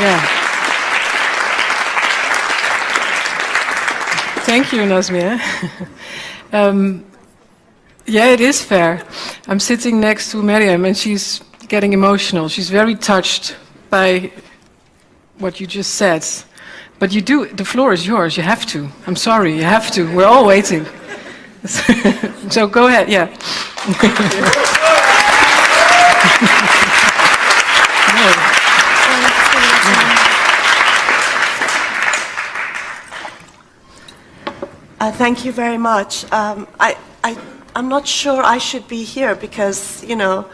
Yeah. Thank you, Nazmia. Yeah, it is fair. I'm sitting next to Maryam and she's getting emotional. She's very touched by what you just said. But you do, the floor is yours, you have to. I'm sorry, you have to. We're all waiting. So go ahead, yeah. Thank you very much. I'm not sure I should be here because, you know,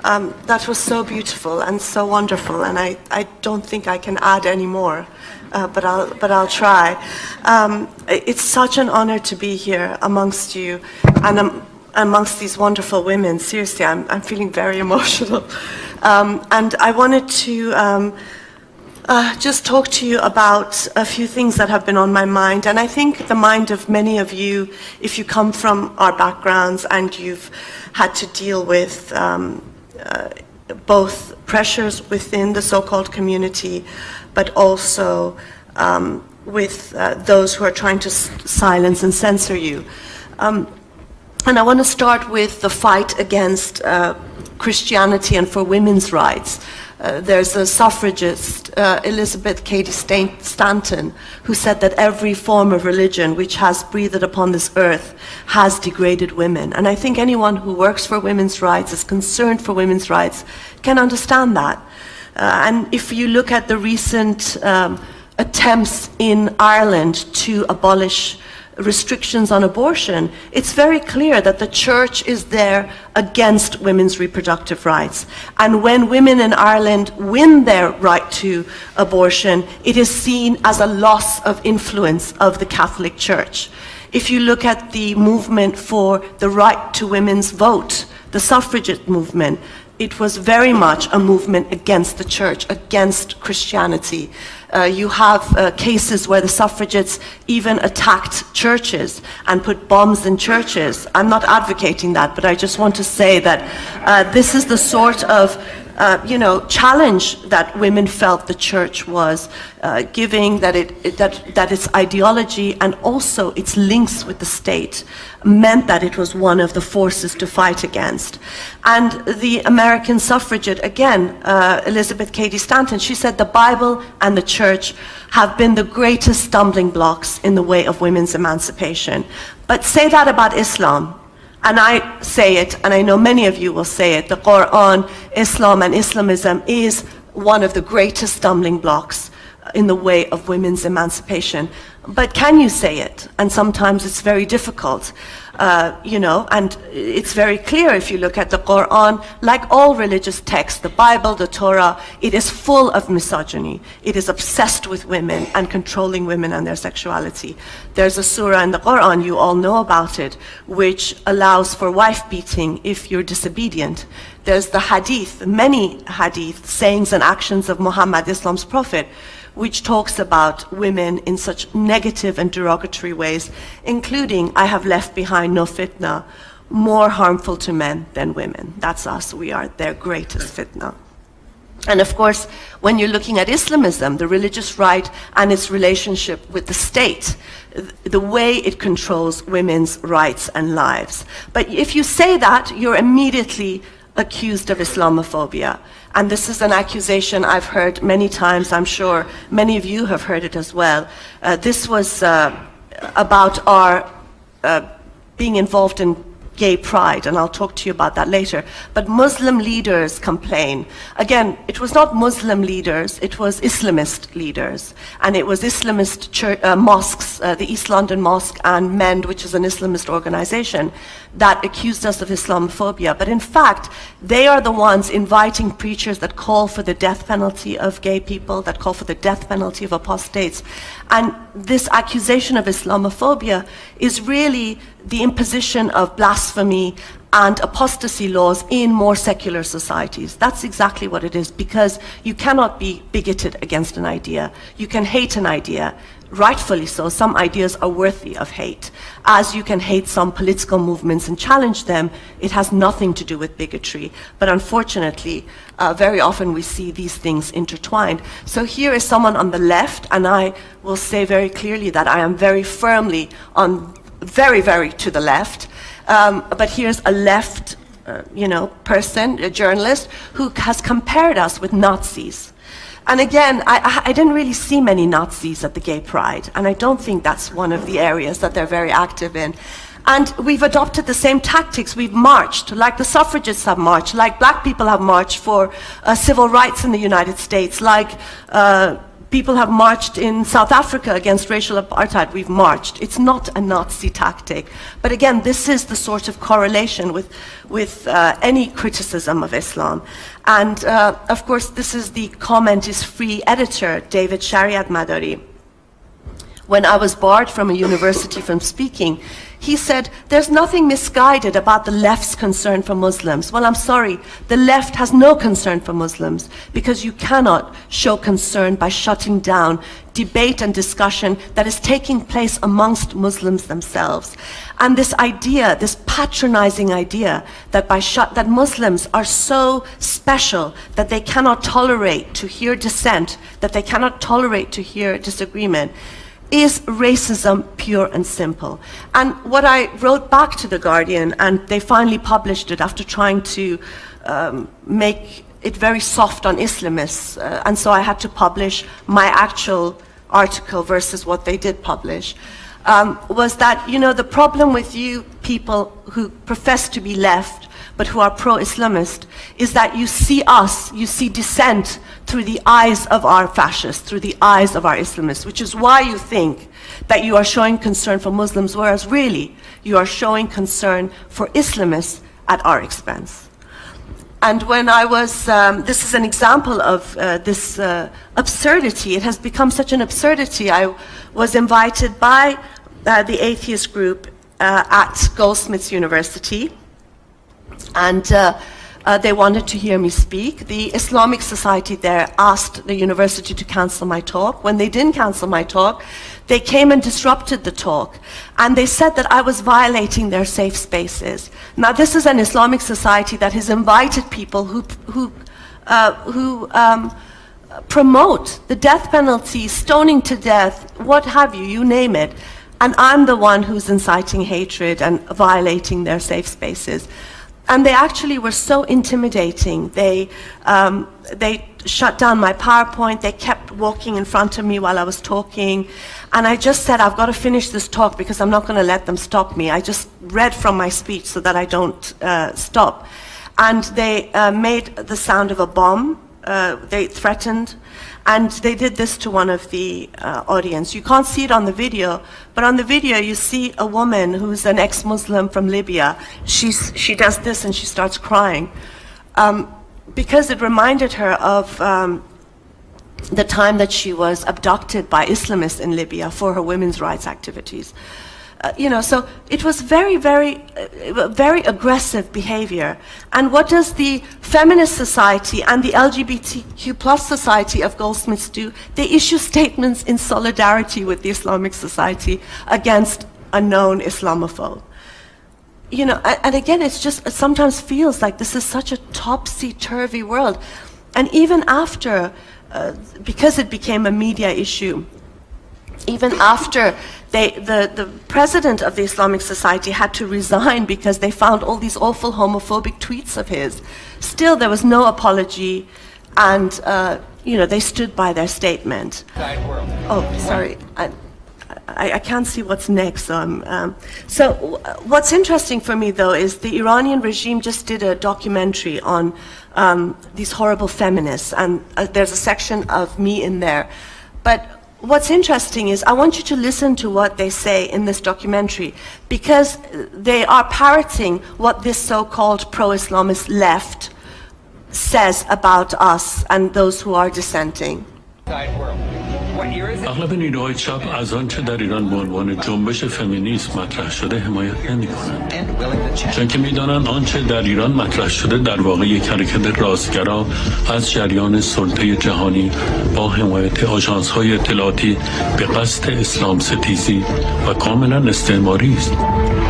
that was so beautiful and so wonderful, and I don't think I can add any more, but I'll try. It's such an honor to be here amongst you and amongst these wonderful women. Seriously, I'm feeling very emotional, and I wanted to just talk to you about a few things that have been on my mind, and I think the mind of many of you, if you come from our backgrounds and you've had to deal with both pressures within the so-called community, but also with those who are trying to silence and censor you. And I want to start with the fight against Christianity and for women's rights. There's a suffragist, Elizabeth Cady Stanton, who said that every form of religion which has breathed upon this earth has degraded women. And I think anyone who works for women's rights, is concerned for women's rights, can understand that. And if you look at the recent attempts in Ireland to abolish restrictions on abortion, it's very clear that the church is there against women's reproductive rights. And when women in Ireland win their right to abortion, it is seen as a loss of influence of the Catholic Church. If you look at the movement for the right to women's vote, the suffragette movement, it was very much a movement against the church, against Christianity. You have cases where the suffragettes even attacked churches and put bombs in churches. I'm not advocating that, but I just want to say that this is the sort of challenge that women felt the church was giving, that its ideology and also its links with the state meant that it was one of the forces to fight against. And the American suffragette, again, Elizabeth Cady Stanton, she said the Bible and the church have been the greatest stumbling blocks in the way of women's emancipation. But say that about Islam. And I say it, and I know many of you will say it, the Quran, Islam and Islamism is one of the greatest stumbling blocks in the way of women's emancipation. But can you say it? And sometimes it's very difficult, and it's very clear if you look at the Quran, like all religious texts, the Bible, the Torah, it is full of misogyny. It is obsessed with women and controlling women and their sexuality. There's a surah in the Quran, you all know about it, which allows for wife beating if you're disobedient. There's the hadith, many hadith, sayings and actions of Muhammad, Islam's prophet, which talks about women in such negative and derogatory ways, including, I have left behind no fitna, more harmful to men than women. That's us, we are their greatest fitna. And of course, when you're looking at Islamism, the religious right and its relationship with the state, the way it controls women's rights and lives. But if you say that, you're immediately accused of Islamophobia. And this is an accusation I've heard many times. I'm sure many of you have heard it as well. This was about our being involved in gay pride, and I'll talk to you about that later. But Muslim leaders complain. Again, it was not Muslim leaders, it was Islamist leaders. And it was Islamist mosques, the East London Mosque and MEND, which is an Islamist organization, that accused us of Islamophobia. But in fact, they are the ones inviting preachers that call for the death penalty of gay people, that call for the death penalty of apostates. And this accusation of Islamophobia is really the imposition of blasphemy and apostasy laws in more secular societies. That's exactly what it is, because you cannot be bigoted against an idea. You can hate an idea, rightfully so. Some ideas are worthy of hate. As you can hate some political movements and challenge them, it has nothing to do with bigotry. But unfortunately, very often we see these things intertwined. So here is someone on the left, and I will say very clearly that I am very firmly on very, very to the left. But here's a left, person, a journalist, who has compared us with Nazis. And again, I didn't really see many Nazis at the Gay Pride, and I don't think that's one of the areas that they're very active in. And we've adopted the same tactics. We've marched, like the suffragists have marched, like black people have marched for civil rights in the United States, like people have marched in South Africa against racial apartheid. We've marched. It's not a Nazi tactic. But again, this is the sort of correlation with any criticism of Islam. And of course, this is the comment is free editor, David Shariat Madari. When I was barred from a university from speaking, he said, there's nothing misguided about the left's concern for Muslims. Well, I'm sorry, the left has no concern for Muslims, because you cannot show concern by shutting down debate and discussion that is taking place amongst Muslims themselves. And this idea, this patronizing idea that that Muslims are so special that they cannot tolerate to hear dissent, that they cannot tolerate to hear disagreement, is racism pure and simple. And what I wrote back to The Guardian, and they finally published it after trying to make it very soft on Islamists, and so I had to publish my actual article versus what they did publish, was that, the problem with you people who profess to be left but who are pro-Islamist is that you see us, you see dissent through the eyes of our fascists, through the eyes of our Islamists, which is why you think that you are showing concern for Muslims, whereas really you are showing concern for Islamists at our expense. And when I was, this is an example of this absurdity. It has become such an absurdity. I was invited by the atheist group at Goldsmiths University, and they wanted to hear me speak. The Islamic Society there asked the university to cancel my talk. When they didn't cancel my talk, they came and disrupted the talk. And they said that I was violating their safe spaces. Now, this is an Islamic society that has invited people who promote the death penalty, stoning to death, what have you, you name it. And I'm the one who's inciting hatred and violating their safe spaces. And they actually were so intimidating. They shut down my PowerPoint. They kept walking in front of me while I was talking. And I just said, I've got to finish this talk because I'm not going to let them stop me. I just read from my speech so that I don't stop. And they made the sound of a bomb. They threatened. And they did this to one of the audience. You can't see it on the video, but on the video you see a woman who's an ex-Muslim from Libya. She does this and she starts crying because it reminded her of the time that she was abducted by Islamists in Libya for her women's rights activities. So it was very, very, very aggressive behavior. And what does the feminist society and the LGBTQ plus society of Goldsmiths do? They issue statements in solidarity with the Islamic Society against a known Islamophobe. And again, it sometimes feels like this is such a topsy-turvy world. And even after, because it became a media issue, even after the president of the Islamic Society had to resign because they found all these awful homophobic tweets of his, still there was no apology, and they stood by their statement. Oh, sorry, I can't see what's next. So what's interesting for me, though, is the Iranian regime just did a documentary on these horrible feminists, and there's a section of me in there. But what's interesting is I want you to listen to what they say in this documentary, because they are parroting what this so-called pro-Islamist left says about us and those who are dissenting. اغلب نیروهای چپ از آنچه در ایران به عنوان جنبش فمینیسم مطرح شده حمایت نمی‌کنند، چون که می‌دانند آنچه در ایران مطرح شده در واقع یک حرکت راستگرا از جریان سلطه جهانی با حمایت آژانس‌های اطلاعاتی به قصد اسلام ستیزی و کاملا استعماری است.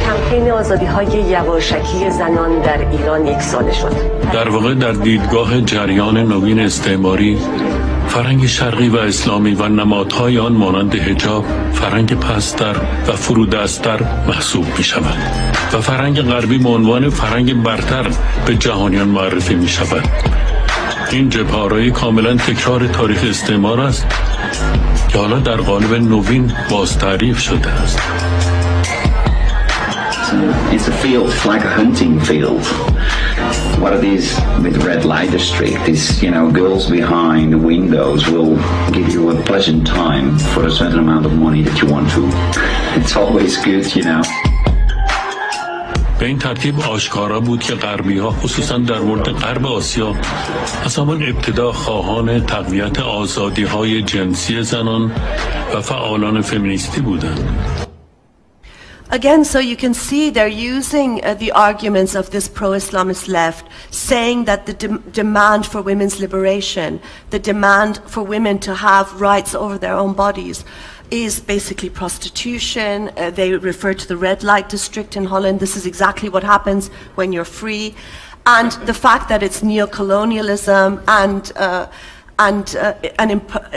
کمپین آزادی‌های یواشکی زنان در ایران 1 ساله شد. در واقع در دیدگاه جریان نوین استعماری، فرهنگ شرقی و اسلامی و نمادهای آن مانند حجاب فرهنگ پست‌تر و فرودست‌تر محسوب می شود و فرهنگ غربی به عنوان فرهنگ برتر به جهانیان معرفی می شود. این جبهه‌آرایی کاملا تکرار تاریخ استعمار است که حالا در قالب نوین باز تعریف شده است. It's a field like a hunting field. What it is with red light district is, girls behind windows will give you a pleasant time for a certain amount of money that you want to. It's always good, به این ترتیب آشکارا بود که غربی‌ها خصوصا در مورد غرب آسیا از همان ابتدا خواهان تقویت آزادی‌های جنسی زنان و فعالان فمینیستی بودند. Again, so you can see they're using the arguments of this pro-Islamist left, saying that the demand for women's liberation, the demand for women to have rights over their own bodies, is basically prostitution. They refer to the red light district in Holland. This is exactly what happens when you're free. And the fact that it's neocolonialism and an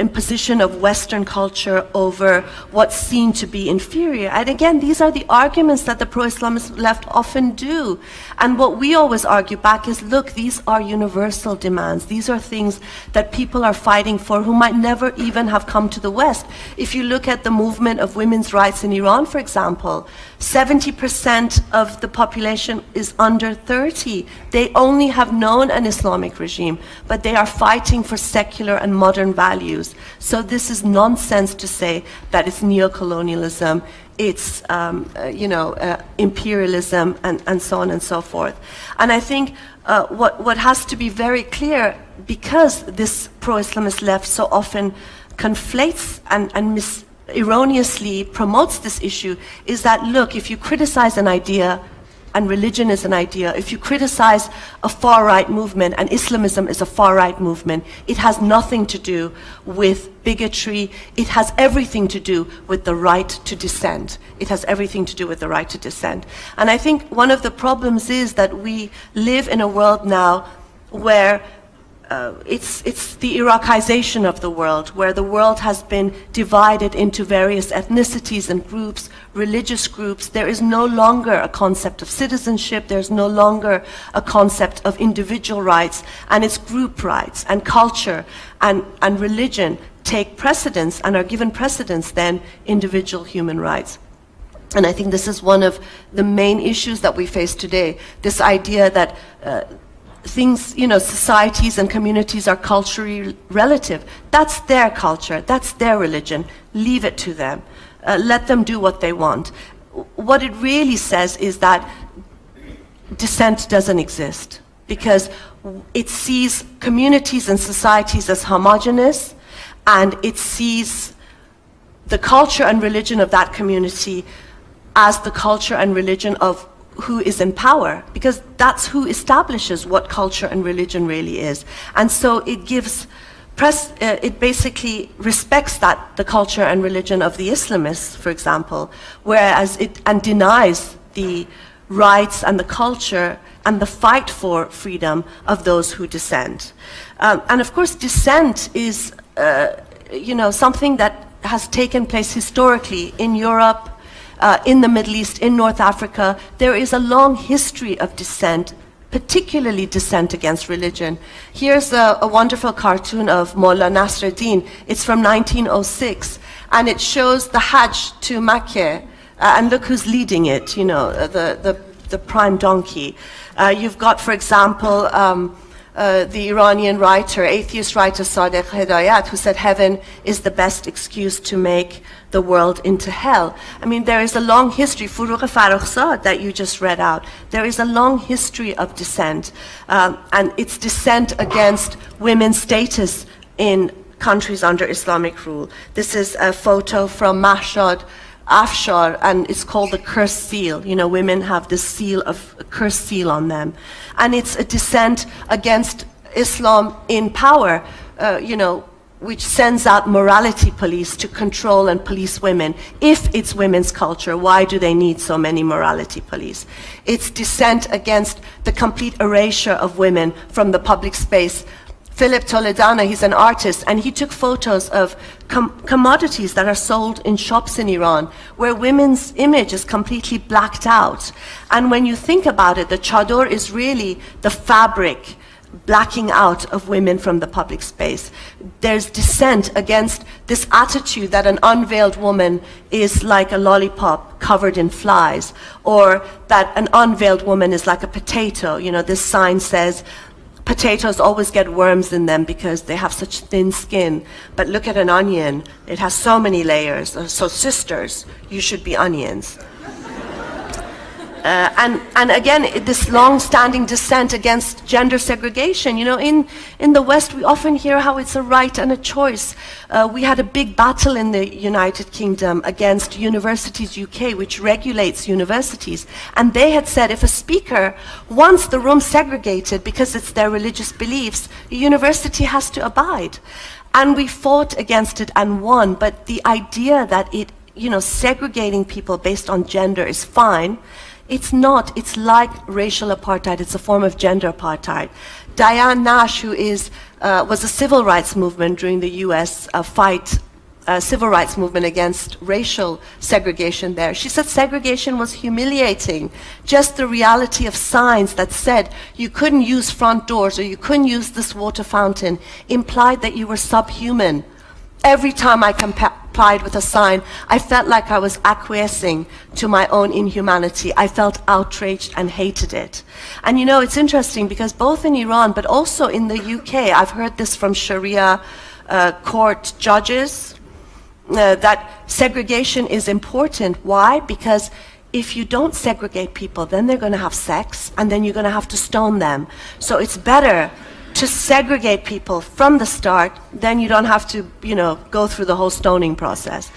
imposition of Western culture over what's seen to be inferior. And again, these are the arguments that the pro-Islamist left often do. And what we always argue back is, look, these are universal demands. These are things that people are fighting for who might never even have come to the West. If you look at the movement of women's rights in Iran, for example, 70% of the population is under 30. They only have known an Islamic regime, but they are fighting for secular and modern values. So this is nonsense to say that it's neocolonialism, it's imperialism, and so on and so forth. And I think what has to be very clear, because this pro-Islamist left so often conflates and erroneously promotes this issue, is that, look, if you criticize an idea, and religion is an idea, if you criticize a far-right movement, and Islamism is a far-right movement, it has nothing to do with bigotry, it has everything to do with the right to dissent. It has everything to do with the right to dissent. And I think one of the problems is that we live in a world now where it's the Iraqization of the world, where the world has been divided into various ethnicities and groups, religious groups. There is no longer a concept of citizenship, there's no longer a concept of individual rights, and it's group rights and culture and religion take precedence and are given precedence than individual human rights. And I think this is one of the main issues that we face today, this idea that things, societies and communities are culturally relative. That's their culture, that's their religion. Leave it to them. Let them do what they want. What it really says is that dissent doesn't exist, because it sees communities and societies as homogeneous, and it sees the culture and religion of that community as the culture and religion of who is in power, because that's who establishes what culture and religion really is. And so it gives it basically respects that, the culture and religion of the Islamists, for example, whereas it denies the rights and the culture and the fight for freedom of those who dissent. And of course, dissent is something that has taken place historically in Europe, in the Middle East, in North Africa. There is a long history of dissent, particularly dissent against religion. Here's a wonderful cartoon of Mullah Nasruddin. It's from 1906, and it shows the Hajj to Mecca, and look who's leading it, the prime donkey. You've got, for example, the Iranian writer, atheist writer Sadiq Hidayat, who said heaven is the best excuse to make the world into hell. I mean, there is a long history, Furuq Farrokhzad that you just read out, there is a long history of dissent, and it's dissent against women's status in countries under Islamic rule. This is a photo from Mahshad Afshar, and it's called the cursed seal. You know, women have this seal of a cursed seal on them. And it's a dissent against Islam in power, you know, which sends out morality police to control and police women. If it's women's culture, why do they need so many morality police? It's dissent against the complete erasure of women from the public space. Philip Toledano, he's an artist, and he took photos of commodities that are sold in shops in Iran where women's image is completely blacked out. And when you think about it, the chador is really the fabric blacking out of women from the public space. There's dissent against this attitude that an unveiled woman is like a lollipop covered in flies, or that an unveiled woman is like a potato. You know, this sign says, potatoes always get worms in them because they have such thin skin. But look at an onion. It has so many layers. So sisters, you should be onions. And again, this long-standing dissent against gender segregation. You know, in the West, we often hear how it's a right and a choice. We had a big battle in the United Kingdom against Universities UK, which regulates universities. And they had said if a speaker wants the room segregated because it's their religious beliefs, the university has to abide. And we fought against it and won. But the idea that it, you know, segregating people based on gender is fine, it's not. It's like racial apartheid. It's a form of gender apartheid. Diane Nash, who was a civil rights movement during the U.S. Civil rights movement against racial segregation there. She said segregation was humiliating. Just the reality of signs that said you couldn't use front doors or you couldn't use this water fountain implied that you were subhuman. Every time I complied with a sign, I felt like I was acquiescing to my own inhumanity. I felt outraged and hated it. And you know, it's interesting because both in Iran but also in the UK, I've heard this from Sharia court judges, that segregation is important. Why? Because if you don't segregate people, then they're going to have sex and then you're going to have to stone them. So it's better to segregate people from the start, then you don't have to, you know, go through the whole stoning process.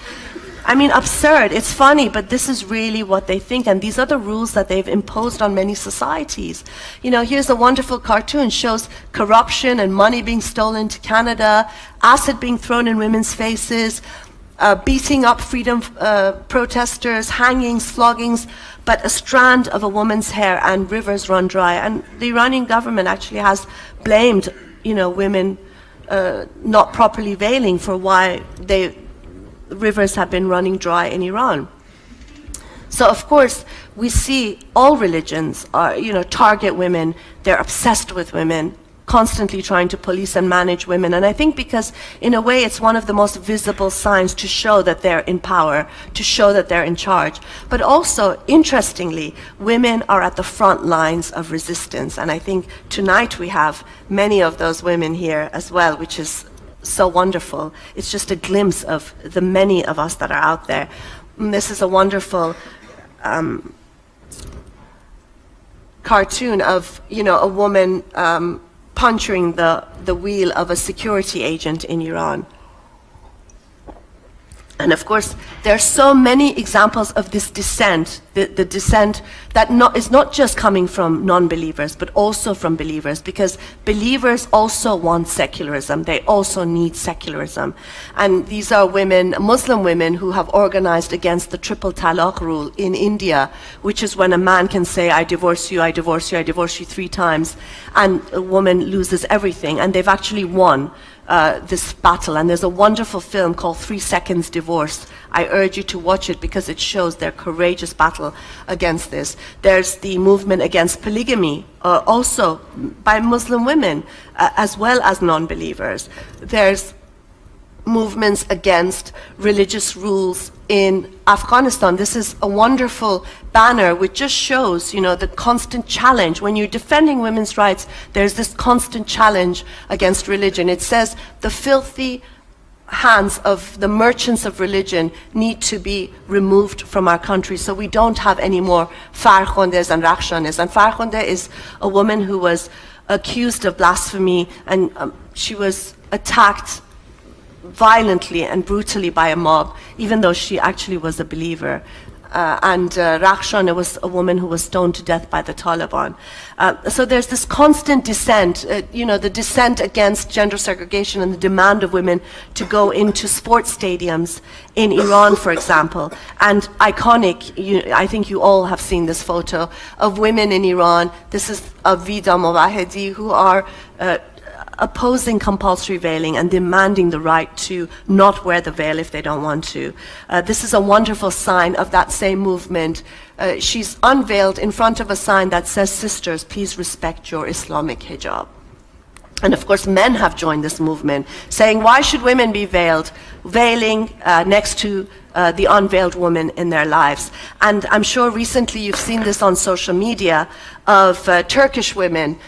I mean, absurd. It's funny, but this is really what they think, and these are the rules that they've imposed on many societies. You know, here's a wonderful cartoon, shows corruption and money being stolen to Canada, acid being thrown in women's faces, beating up freedom protesters, hangings, floggings, but a strand of a woman's hair and rivers run dry. And the Iranian government actually has blamed, you know, women not properly veiling for why rivers have been running dry in Iran. So of course we see all religions are, you know, target women. They're obsessed with women, constantly trying to police and manage women. And I think because in a way it's one of the most visible signs to show that they're in power, to show that they're in charge. But also, interestingly, women are at the front lines of resistance. And I think tonight we have many of those women here as well, which is so wonderful. It's just a glimpse of the many of us that are out there. This is a wonderful cartoon of, you know, a woman puncturing the wheel of a security agent in Iran. And of course, there are so many examples of this dissent, the dissent that is not just coming from non-believers, but also from believers, because believers also want secularism. They also need secularism. And these are women, Muslim women, who have organized against the triple talaq rule in India, which is when a man can say, I divorce you, I divorce you, I divorce you 3 times, and a woman loses everything. And they've actually won this battle, and there's a wonderful film called 3 Seconds Divorce. I urge you to watch it because it shows their courageous battle against this. There's the movement against polygamy, also by Muslim women as well as non-believers. There's movements against religious rules in Afghanistan. This is a wonderful banner which just shows, you know, the constant challenge. When you're defending women's rights, there's this constant challenge against religion. It says the filthy hands of the merchants of religion need to be removed from our country, so we don't have any more Farkhondes and Rakhshanes. And Farkhonde is a woman who was accused of blasphemy, and she was attacked violently and brutally by a mob, even though she actually was a believer. And Rakhshana was a woman who was stoned to death by the Taliban. So there's this constant dissent, the dissent against gender segregation and the demand of women to go into sports stadiums in Iran, for example. And iconic, I think you all have seen this photo of women in Iran. This is of Vida Mowahedi, who are opposing compulsory veiling and demanding the right to not wear the veil if they don't want to. This is a wonderful sign of that same movement. She's unveiled in front of a sign that says, "Sisters, please respect your Islamic hijab." And of course, men have joined this movement, saying, why should women be veiled? Veiling next to the unveiled woman in their lives. And I'm sure recently you've seen this on social media of Turkish women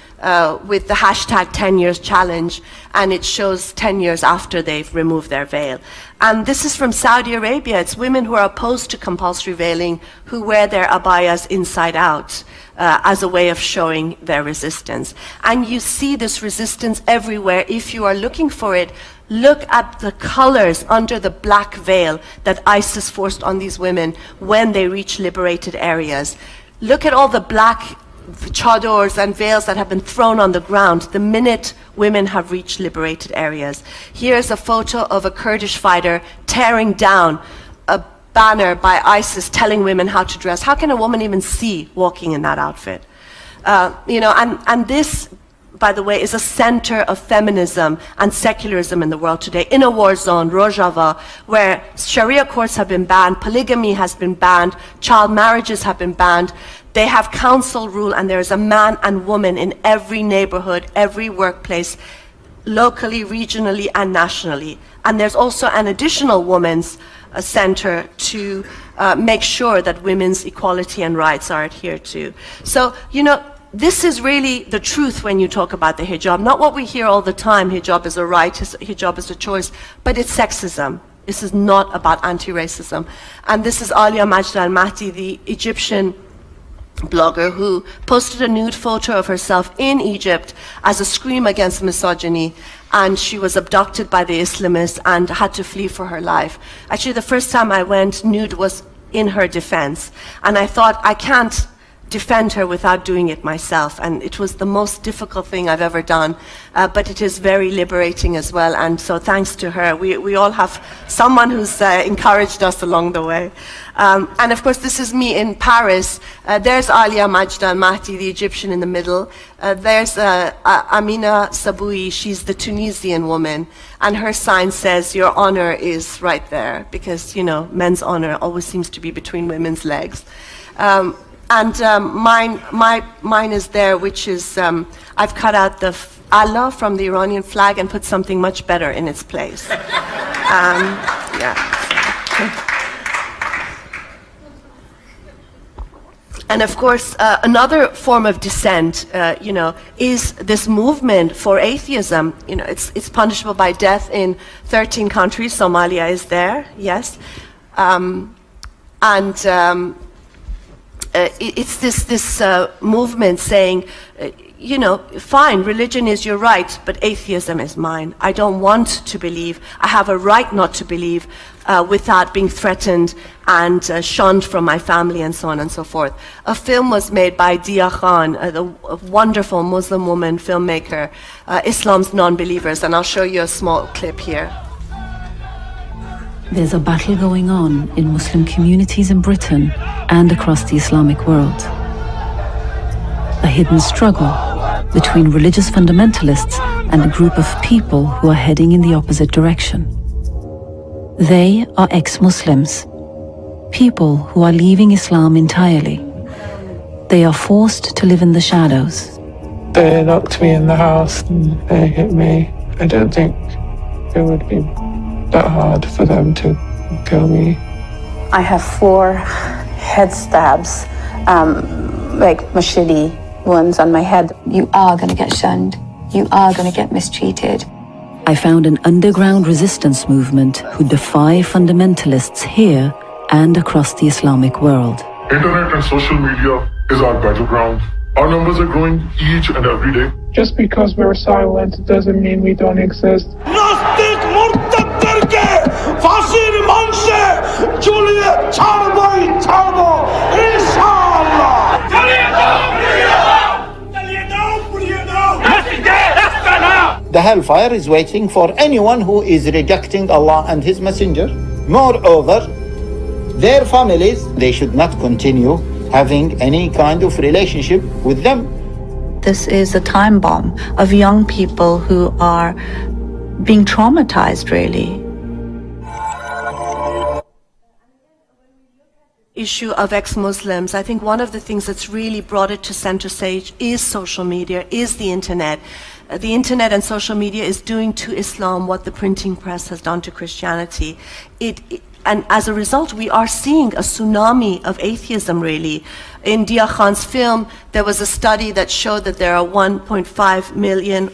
with the hashtag 10 years challenge, and it shows 10 years after they've removed their veil. And this is from Saudi Arabia. It's women who are opposed to compulsory veiling who wear their abayas inside out as a way of showing their resistance. And you see this resistance everywhere. If you are looking for it, look at the colors under the black veil that ISIS forced on these women when they reach liberated areas. Look at all the black chadors and veils that have been thrown on the ground the minute women have reached liberated areas. Here's a photo of a Kurdish fighter tearing down a banner by ISIS telling women how to dress. How can a woman even see walking in that outfit? And this, by the way, is a center of feminism and secularism in the world today. In a war zone, Rojava, where Sharia courts have been banned, polygamy has been banned, child marriages have been banned. They have council rule, and there is a man and woman in every neighborhood, every workplace, locally, regionally, and nationally. And there's also an additional women's center to make sure that women's equality and rights are adhered to. So, this is really the truth when you talk about the hijab. Not what we hear all the time, hijab is a right, hijab is a choice, but it's sexism. This is not about anti-racism. And this is Alia Majd al-Mahdi, the Egyptian blogger who posted a nude photo of herself in Egypt as a scream against misogyny, and she was abducted by the Islamists and had to flee for her life. Actually, the first time I went nude was in her defense, and I thought, I can't defend her without doing it myself, and it was the most difficult thing I've ever done, but it is very liberating as well, and so thanks to her, we all have someone who's encouraged us along the way. And of course, this is me in Paris. There's Alia Majd al-Mahdi, the Egyptian in the middle. There's Amina Saboui, she's the Tunisian woman, and her sign says, "Your honor is right there," because, men's honor always seems to be between women's legs. And mine is there, which is, I've cut out the Allah from the Iranian flag and put something much better in its place. And of course, another form of dissent, is this movement for atheism. It's punishable by death in 13 countries. Somalia is there, yes. It's this movement saying, fine, religion is your right, but atheism is mine. I don't want to believe. I have a right not to believe without being threatened and shunned from my family and so on and so forth. A film was made by Dia Khan, a wonderful Muslim woman filmmaker, Islam's Non-Believers, and I'll show you a small clip here. There's a battle going on in Muslim communities in Britain and across the Islamic world. A hidden struggle between religious fundamentalists and a group of people who are heading in the opposite direction. They are ex-Muslims, people who are leaving Islam entirely. They are forced to live in the shadows. They locked me in the house and they hit me. I don't think it would be that hard for them to kill me. I have 4 head stabs, like machete wounds on my head. You are going to get shunned. You are going to get mistreated. I found an underground resistance movement who defy fundamentalists here and across the Islamic world. Internet and social media is our battleground. Our numbers are growing each and every day. Just because we're silent doesn't mean we don't exist. Nastik murtad the hellfire is waiting for anyone who is rejecting Allah and His Messenger. Moreover, their families, they should not continue having any kind of relationship with them. This is a time bomb of young people who are being traumatized, really. Issue of ex-Muslims, I think one of the things that's really brought it to center stage is social media, is the internet. The internet and social media is doing to Islam what the printing press has done to Christianity. And as a result, we are seeing a tsunami of atheism, really. In Dia Khan's film, there was a study that showed that there are 1.5 million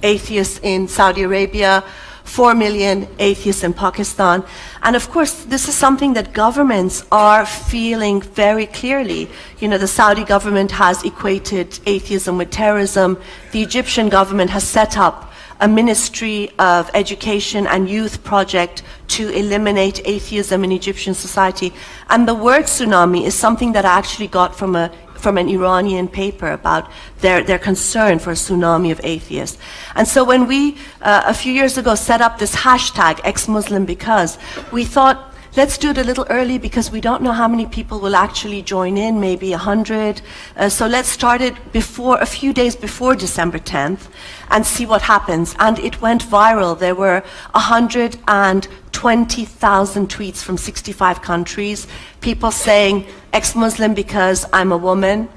atheists in Saudi Arabia, 4 million atheists in Pakistan. And of course, this is something that governments are feeling very clearly. You know, the Saudi government has equated atheism with terrorism. The Egyptian government has set up a Ministry of Education and Youth project to eliminate atheism in Egyptian society. And the word tsunami is something that I actually got from an Iranian paper about their concern for a tsunami of atheists. And so when we, a few years ago, set up this hashtag, ex-Muslim because, we thought, let's do it a little early because we don't know how many people will actually join in, maybe 100. So let's start it a few days before December 10th and see what happens. And it went viral. There were 120,000 tweets from 65 countries, people saying, ex-Muslim because I'm a woman,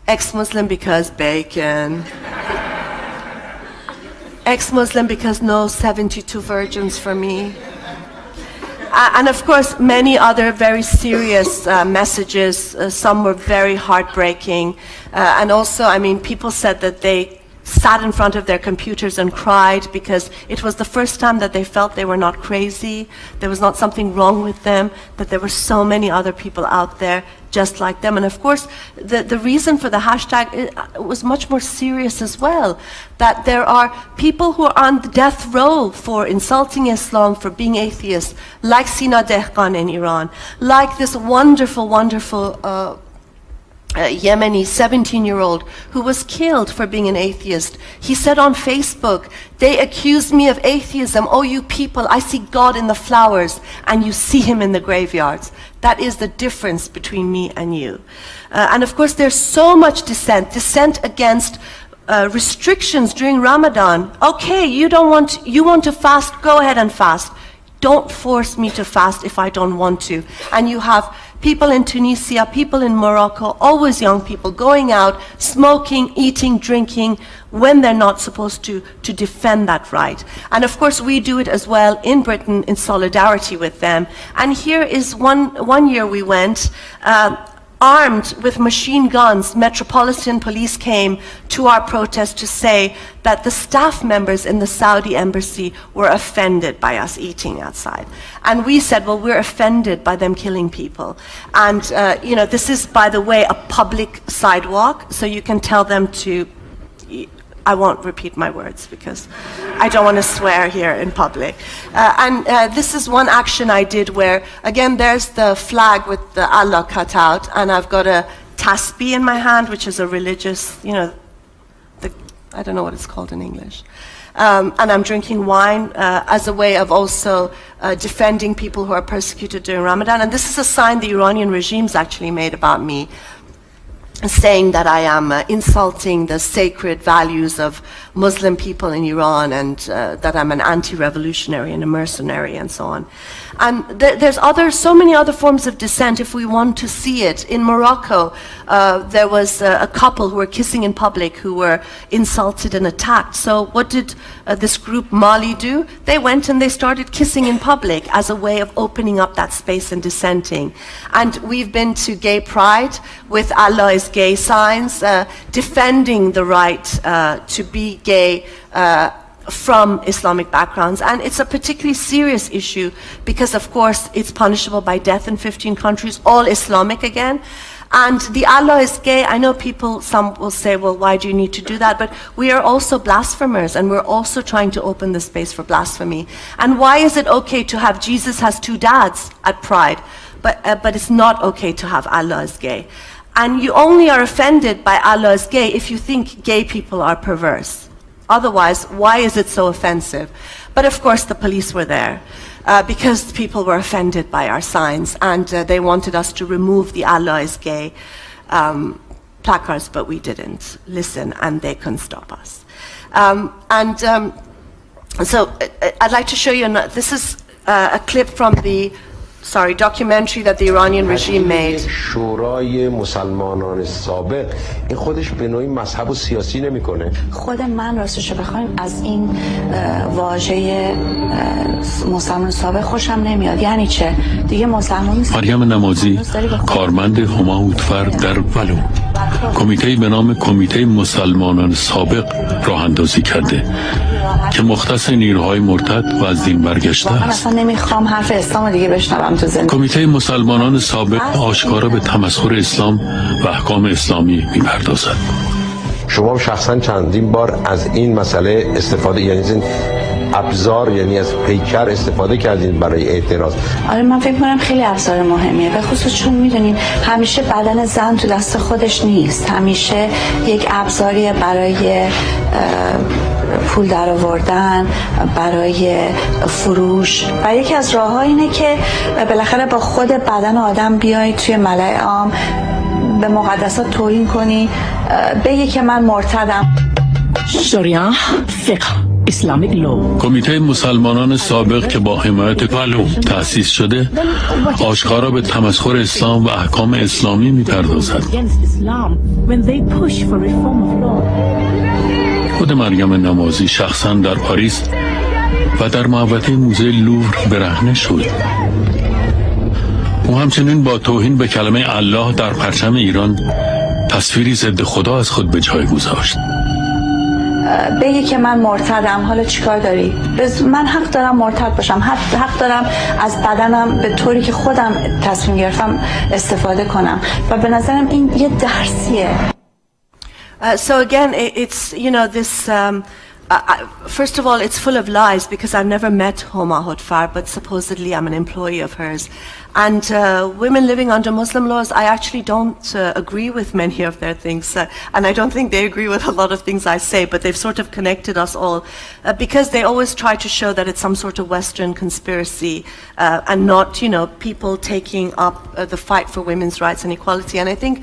ex-Muslim because bacon, ex-Muslim because no 72 virgins for me. And of course, many other very serious messages. Some were very heartbreaking. And also, I mean, people said that they sat in front of their computers and cried because it was the first time that they felt they were not crazy, there was not something wrong with them, that there were so many other people out there just like them. And of course, the reason for the hashtag was much more serious as well, that there are people who are on the death row for insulting Islam, for being atheists, like Sina Dehqan in Iran, like this wonderful Yemeni 17-year-old who was killed for being an atheist. He said on Facebook, they accused me of atheism. Oh, you people, I see God in the flowers and you see him in the graveyards. That is the difference between me and you. And of course, there's so much dissent against restrictions during Ramadan. Okay, you want to fast, go ahead and fast. Don't force me to fast if I don't want to. And you have people in Tunisia, people in Morocco, always young people going out, smoking, eating, drinking, when they're not supposed to defend that right. And of course, we do it as well in Britain in solidarity with them. And here is one year we went, armed with machine guns, Metropolitan Police came to our protest to say that the staff members in the Saudi embassy were offended by us eating outside. And we said, well, we're offended by them killing people. And, you know, this is, by the way, a public sidewalk, so you can tell them to, I won't repeat my words because I don't want to swear here in public. And this is one action I did where, again, there's the flag with the Allah cut out, and I've got a tasbih in my hand, which is a religious, you know, I don't know what it's called in English. And I'm drinking wine as a way of also defending people who are persecuted during Ramadan. And this is a sign the Iranian regime's actually made about me, saying that I am insulting the sacred values of Muslim people in Iran and that I'm an anti-revolutionary and a mercenary and so on. And there's so many other forms of dissent if we want to see it. In Morocco, there was a couple who were kissing in public who were insulted and attacked. So what did this group Mali do? They went and they started kissing in public as a way of opening up that space and dissenting. And we've been to Gay Pride with Allah is Gay signs, defending the right to be gay from Islamic backgrounds. And it's a particularly serious issue because, of course, it's punishable by death in 15 countries, all Islamic again. And the Allah is gay, I know some will say, well, why do you need to do that? But we are also blasphemers, and we're also trying to open the space for blasphemy. And why is it okay to have Jesus has two dads at Pride, but it's not okay to have Allah is gay? And you only are offended by Allah is gay if you think gay people are perverse. otherwise, why is it so offensive? But of course the police were there because people were offended by our signs, and they wanted us to remove the Allah is gay placards, but we didn't listen, and they couldn't stop us. So I'd like to show you, this is a clip from the documentary that the Iranian regime made. شورای مسلمانان سابق این خودش به نوعی مذهب و سیاسی نمیکنه. خود من راستش بخوایم از این واژه مسلمان سابق خوشم نمیاد. یعنی چه؟ دیگه مسلمان مریم نمازی کارمند هماهوتفر در ولو کمیته به نام کمیته مسلمانان سابق راه اندازی کرده که مختص نیروهای مرتد و از دین برگشته است. اصلا نمیخوام حرف اسلام دیگه بشنوم تو زندگی. کمیته مسلمانان سابق آشکارا به تمسخر اسلام و احکام اسلامی میپردازد. شما شخصا چندین بار از این مسئله استفاده، یعنی از این ابزار، یعنی از پیکر استفاده کردین برای اعتراض؟ آره من فکر کنم خیلی ابزار مهمیه، به خصوص چون میدونین همیشه بدن زن تو دست خودش نیست، همیشه یک ابزاری برای پول در آوردن، برای فروش، و یکی از راه‌ها اینه که بالاخره با خود بدن آدم بیای توی ملأ عام به مقدسات توهین کنی، بگی که من مرتدم. شریعه فقه اسلامیک لو. کمیته مسلمانان سابق که با حمایت ولو تأسیس شده آشکارا به تمسخر اسلام و احکام اسلامی میپردازد. خود مریم نمازی شخصا در پاریس و در محوطه موزه لوور برهنه شد. او همچنین با توهین به کلمه الله در پرچم ایران تصویری ضد خدا از خود به جای گذاشت. بگی که من مرتدم، حالا چیکار داری؟ من حق دارم مرتد باشم، حق دارم از بدنم به طوری که خودم تصمیم گرفتم استفاده کنم، و به نظرم این یه درسیه. So again, it's, you know, this, first of all, it's full of lies because I've never met Homa Hotfar, but supposedly I'm an employee of hers. And women living under Muslim laws, I actually don't agree with many of their things. And I don't think they agree with a lot of things I say, but they've sort of connected us all because they always try to show that it's some sort of Western conspiracy and not, you know, people taking up the fight for women's rights and equality. And I think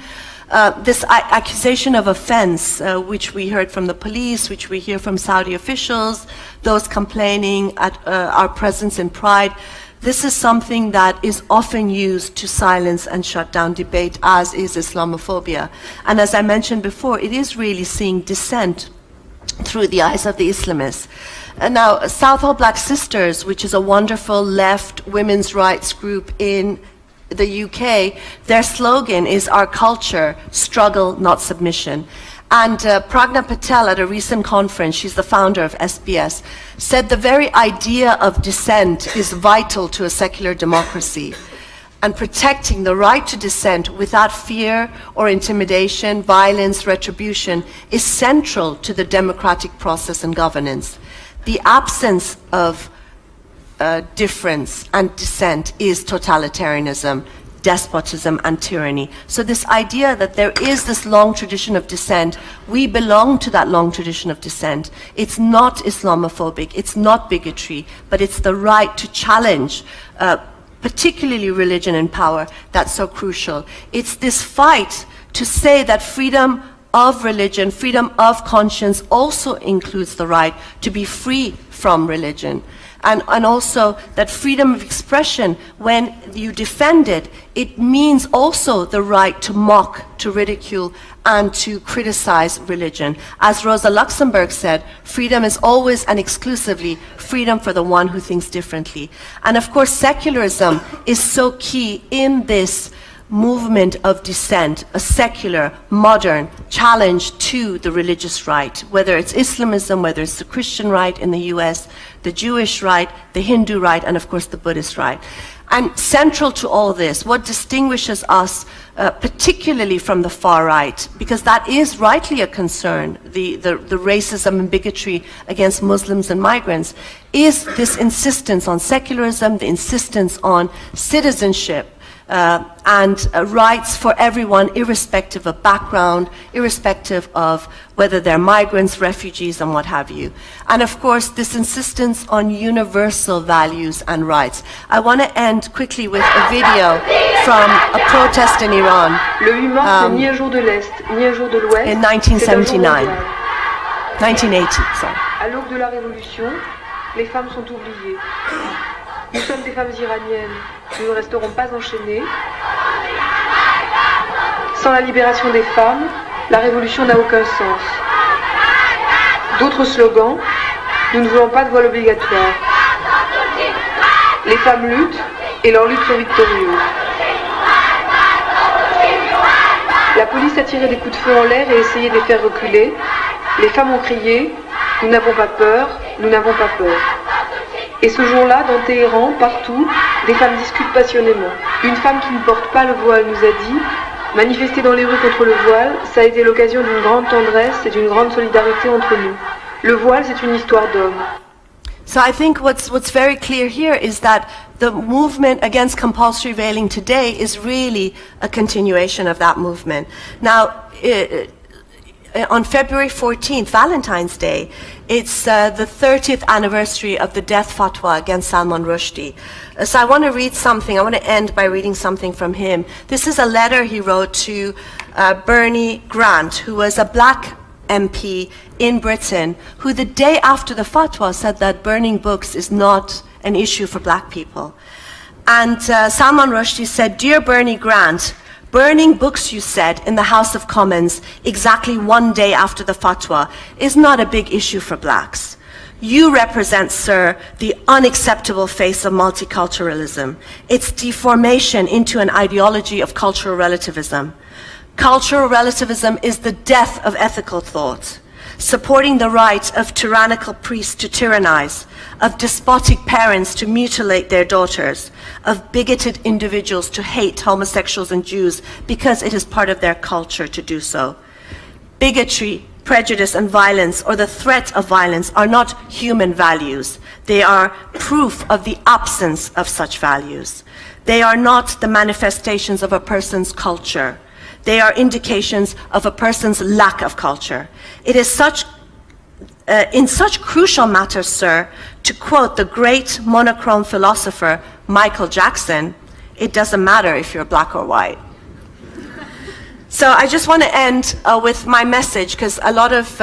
this accusation of offense, which we heard from the police, which we hear from Saudi officials, those complaining at our presence in Pride, this is something that is often used to silence and shut down debate, as is Islamophobia. And as I mentioned before, it is really seeing dissent through the eyes of the Islamists. Now, Southall Black Sisters, which is a wonderful left women's rights group in the UK, their slogan is "Our culture, struggle, not submission." And Pragna Patel at a recent conference, she's the founder of SBS, said the very idea of dissent is vital to a secular democracy. And protecting the right to dissent without fear or intimidation, violence, retribution is central to the democratic process and governance. The absence of difference and dissent is totalitarianism, despotism and tyranny. So this idea that there is this long tradition of dissent, we belong to that long tradition of dissent. It's not Islamophobic, it's not bigotry, but it's the right to challenge particularly religion and power that's so crucial. It's this fight to say that freedom of religion, freedom of conscience also includes the right to be free from religion. And also that freedom of expression, when you defend it, it means also the right to mock, to ridicule, and to criticize religion. As Rosa Luxemburg said, freedom is always and exclusively freedom for the one who thinks differently. And of course, secularism is so key in this movement of dissent, a secular, modern challenge to the religious right, whether it's Islamism, whether it's the Christian right in the US, the Jewish right, the Hindu right, and of course the Buddhist right. And central to all this, what distinguishes us particularly from the far right, because that is rightly a concern, the racism and bigotry against Muslims and migrants, is this insistence on secularism, the insistence on citizenship, and rights for everyone, irrespective of background, irrespective of whether they're migrants, refugees, and what have you. And of course, this insistence on universal values and rights. I want to end quickly with a video from a protest in Iran Le 8 mars, c'est ni un jour de l'Est, ni un jour de l'Ouest. In 1979. 1980, sorry. À l'aube de la Révolution, les femmes sont oubliées. Nous sommes des femmes iraniennes, nous ne resterons pas enchaînées. Sans la libération des femmes, la révolution n'a aucun sens. D'autres slogans, nous ne voulons pas de voile obligatoire. Les femmes luttent et leurs luttes sont victorieuses. La police a tiré des coups de feu en l'air et essayé de les faire reculer. Les femmes ont crié, nous n'avons pas peur, nous n'avons pas peur. Et ce jour-là, dans Téhéran, partout, des femmes discutent passionnément. Une femme qui ne porte pas le voile nous a dit « Manifester dans les rues contre le voile, ça a été l'occasion d'une grande tendresse et d'une grande solidarité entre nous. Le voile, c'est une histoire d'homme. » So I think what's very clear here is that the movement against compulsory veiling today is really a continuation of that movement. Now, on February 14th, Valentine's Day, it's the 30th anniversary of the death fatwa against Salman Rushdie. So I want to read something. I want to end by reading something from him. This is a letter he wrote to Bernie Grant, who was a black MP in Britain, who the day after the fatwa said that burning books is not an issue for black people. And Salman Rushdie said, "Dear Bernie Grant, burning books, you said, in the House of Commons exactly one day after the fatwa is not a big issue for blacks. You represent, sir, the unacceptable face of multiculturalism, its deformation into an ideology of cultural relativism. Cultural relativism is the death of ethical thought, supporting the right of tyrannical priests to tyrannize, of despotic parents to mutilate their daughters, of bigoted individuals to hate homosexuals and Jews because it is part of their culture to do so. Bigotry, prejudice, and violence, or the threat of violence, are not human values. They are proof of the absence of such values. They are not the manifestations of a person's culture. They are indications of a person's lack of culture. It is in such crucial matters, sir, to quote the great monochrome philosopher Michael Jackson, it doesn't matter if you're black or white." So I just want to end with my message, because a lot of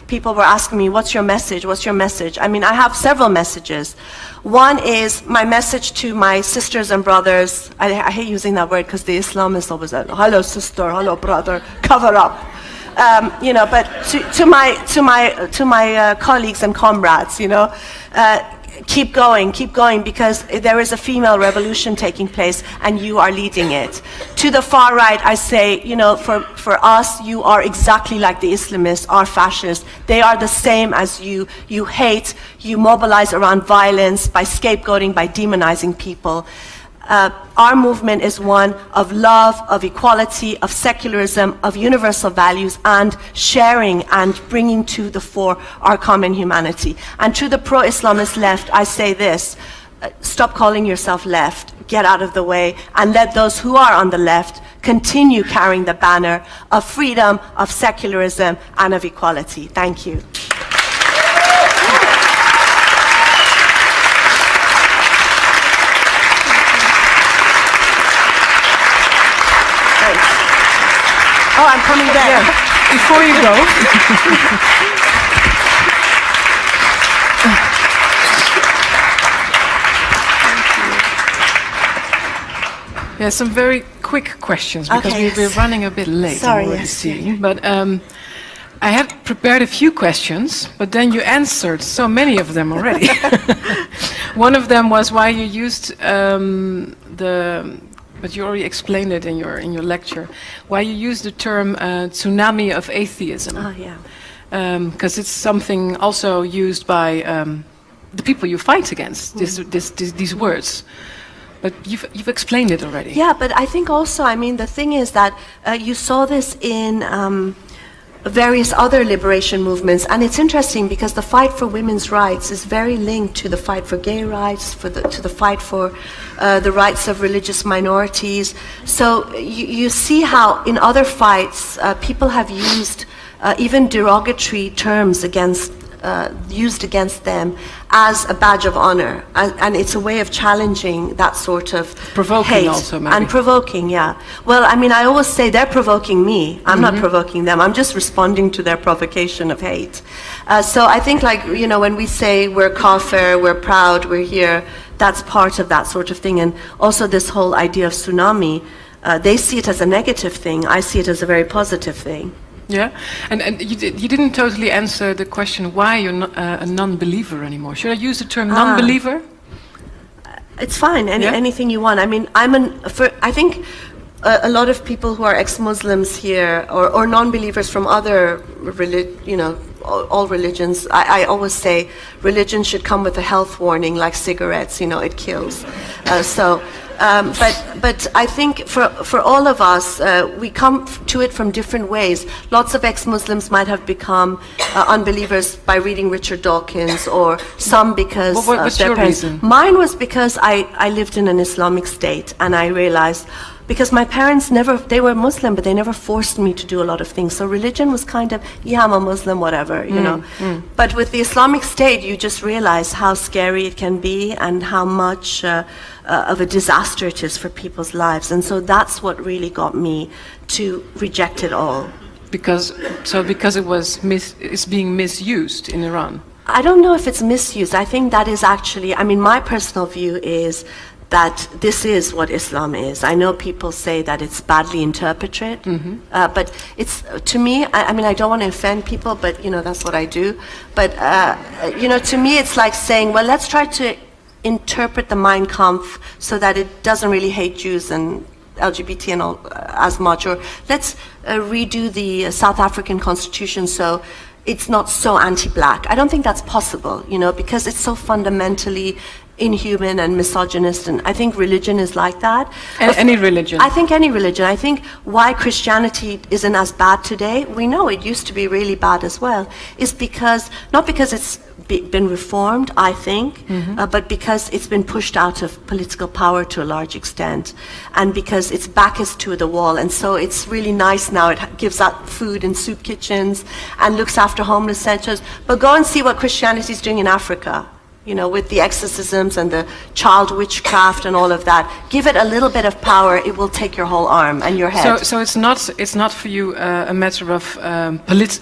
people were asking me, what's your message? What's your message? I mean, I have several messages. One is my message to my sisters and brothers. I hate using that word because the Islamists always say, hello sister, hello brother, cover up. You know, but to my colleagues and comrades, you know, keep going, because there is a female revolution taking place and you are leading it. To the far right, I say, you know, for us, you are exactly like the Islamists, are fascists. They are the same as you. You hate, you mobilize around violence by scapegoating, by demonizing people. Our movement is one of love, of equality, of secularism, of universal values, and sharing and bringing to the fore our common humanity. And to the pro-Islamist left, I say this: stop calling yourself left, get out of the way, and let those who are on the left continue carrying the banner of freedom, of secularism, and of equality. Thank you. Oh, I'm coming back. Yeah. Before you go. Yeah, some very quick questions, because Okay, we're running a bit late. Sorry, I'm already yes. seeing. But I had prepared a few questions, but then you answered so many of them already. One of them was why you used but you already explained it in your lecture, why you use the term tsunami of atheism. Oh, yeah. Because it's something also used by the people you fight against, these words. But you've explained it already. Yeah, but I think also, I mean, the thing is that you saw this in various other liberation movements. And it's interesting because the fight for women's rights is very linked to the fight for gay rights, to the fight for the rights of religious minorities. So you see how in other fights people have used even derogatory terms used against them as a badge of honor, and it's a way of challenging that sort of provoking hate. Also, maybe. And provoking, yeah. Well, I mean, I always say they're provoking me. I'm not provoking them. I'm just responding to their provocation of hate. So I think, like, you know, when we say we're kafir, we're proud, we're here, that's part of that sort of thing. And also this whole idea of tsunami, they see it as a negative thing. I see it as a very positive thing. Yeah, and you didn't totally answer the question why you're not a non-believer anymore. Should I use the term non-believer? It's fine. Anything you want. I mean, I think a lot of people who are ex-Muslims here or non-believers from other all religions. I always say religion should come with a health warning, like cigarettes. You know, it kills. But I think for all of us, we come to it from different ways. Lots of ex-Muslims might have become unbelievers by reading Richard Dawkins, or some because what's their your parents. reason? Mine was because I lived in an Islamic state, and I realized, because my parents they were Muslim, but they never forced me to do a lot of things. So religion was kind of, yeah, I'm a Muslim, whatever, you know. But with the Islamic State, you just realize how scary it can be and how much of a disaster it is for people's lives. And so that's what really got me to reject it all. Because it's being misused in Iran. I don't know if it's misused. I think that is actually, I mean, my personal view is that this is what Islam is. I know people say that it's badly interpreted, but it's, to me, I mean, I don't want to offend people, but, you know, that's what I do. But, you know, to me, it's like saying, well, let's try to interpret the Mein Kampf so that it doesn't really hate Jews and LGBT and all as much, or let's redo the South African constitution so it's not so anti-black. I don't think that's possible, you know, because it's so fundamentally inhuman and misogynist, and I think religion is like that. Any religion. I think any religion. I think why Christianity isn't as bad today, we know it used to be really bad as well, is because, not because it's been reformed, I think, but because it's been pushed out of political power to a large extent, and because its back is to the wall, and so it's really nice now. It gives out food in soup kitchens and looks after homeless centers. But go and see what Christianity is doing in Africa, you know, with the exorcisms and the child witchcraft and all of that. Give it a little bit of power, it will take your whole arm and your head. So it's not for you a matter of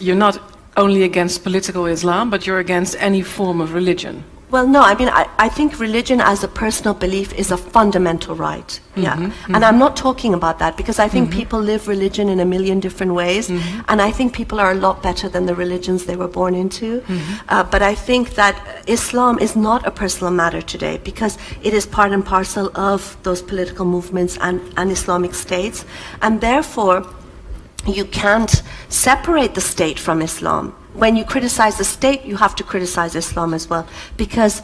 you're not only against political Islam, but you're against any form of religion. Well, no, I mean, I think religion as a personal belief is a fundamental right. Yeah. And I'm not talking about that because I think people live religion in a million different ways. And I think people are a lot better than the religions they were born into. But I think that Islam is not a personal matter today because it is part and parcel of those political movements and Islamic states. And therefore, you can't separate the state from Islam. When you criticize the state, you have to criticize Islam as well, because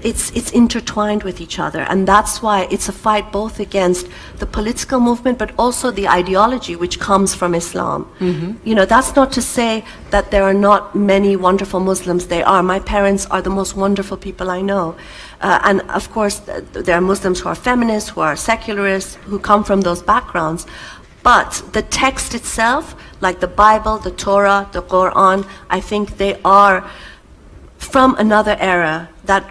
it's intertwined with each other. And that's why it's a fight both against the political movement, but also the ideology which comes from Islam. You know, that's not to say that there are not many wonderful Muslims. They are. My parents are the most wonderful people I know. And of course, there are Muslims who are feminists, who are secularists, who come from those backgrounds. But the text itself, like the Bible, the Torah, the Quran, I think they are from another era that,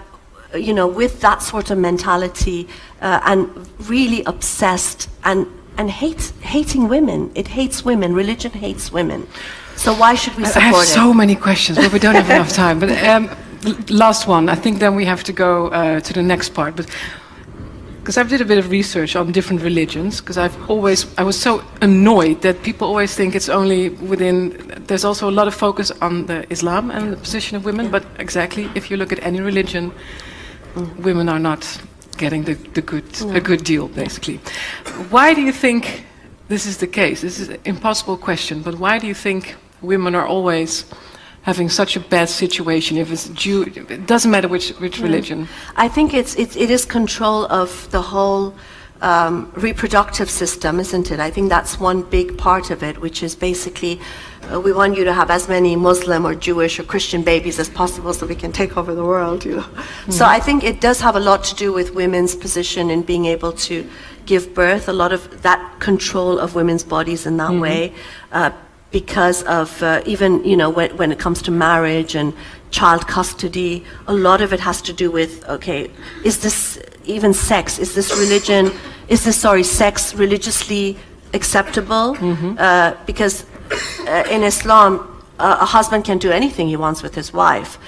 you know, with that sort of mentality and really obsessed and hating women. It hates women. Religion hates women. So why should we support it? I have so many questions, but we don't have enough time. But last one. I think then we have to go to the next part. But because I've did a bit of research on different religions, because I was so annoyed that people always think it's only within, there's also a lot of focus on the Islam and the position of women, but exactly, if you look at any religion, women are not getting a good deal, basically. Why do you think this is the case? This is an impossible question, but why do you think women are always having such a bad situation? If it's Jew, it doesn't matter which religion. I think it is control of the whole reproductive system, isn't it? I think that's one big part of it, which is basically we want you to have as many Muslim or Jewish or Christian babies as possible so we can take over the world, you know. So I think it does have a lot to do with women's position in being able to give birth, a lot of that control of women's bodies in that way, because of even, you know, when it comes to marriage and child custody, a lot of it has to do with, okay, is this even sex? Is this religion, sex religiously acceptable? Because in Islam, a husband can do anything he wants with his wife.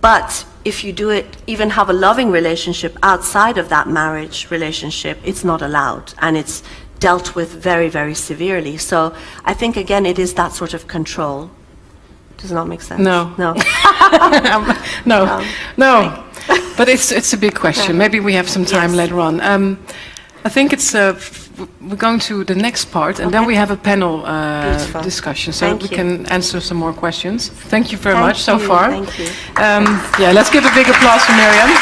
But if you do it, even have a loving relationship outside of that marriage relationship, it's not allowed. And it's dealt with very, very severely. So I think, again, it is that sort of control. Does it not make sense? No. No. No. But it's a big question. Yeah. Maybe we have some time later on. I think it's we're going to the next part, and then we have a panel discussion, so we can answer some more questions. Thank you very much so far. Thank you. Yeah, let's give a big applause for Maryam.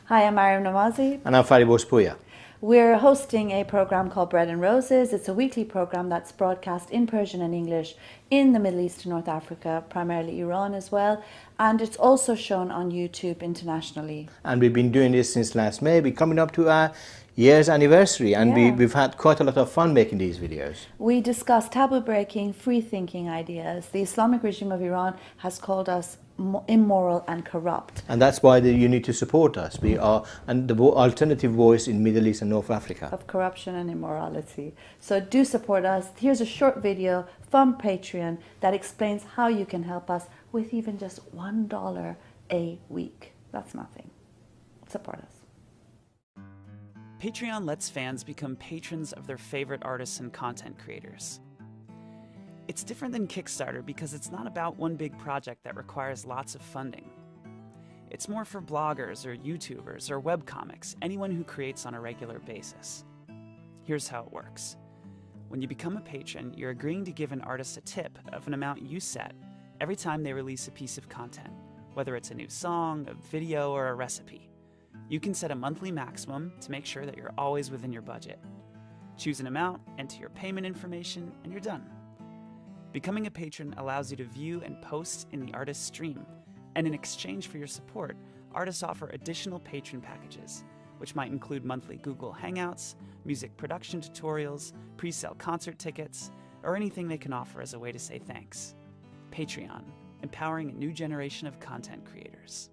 Hi, I'm Maryam Namazie. And I'm Fariborz Pooya. We're hosting a program called Bread and Roses. It's a weekly program that's broadcast in Persian and English in the Middle East and North Africa, primarily Iran as well. And it's also shown on YouTube internationally. And we've been doing this since last May. We're coming up to our year's anniversary, and we've had quite a lot of fun making these videos. We discuss taboo-breaking, free-thinking ideas. The Islamic regime of Iran has called us immoral and corrupt. And that's why you need to support us. We are the alternative voice in Middle East and North Africa. Of corruption and immorality. So do support us. Here's a short video from Patreon that explains how you can help us with even just $1 a week. That's nothing. Support us. Patreon lets fans become patrons of their favorite artists and content creators. It's different than Kickstarter because it's not about one big project that requires lots of funding. It's more for bloggers or YouTubers or webcomics, anyone who creates on a regular basis. Here's how it works. When you become a patron, you're agreeing to give an artist a tip of an amount you set every time they release a piece of content, whether it's a new song, a video, or a recipe. You can set a monthly maximum to make sure that you're always within your budget. Choose an amount, enter your payment information, and you're done. Becoming a patron allows you to view and post in the artist's stream, and in exchange for your support, artists offer additional patron packages, which might include monthly Google Hangouts, music production tutorials, pre-sale concert tickets, or anything they can offer as a way to say thanks. Patreon, empowering a new generation of content creators.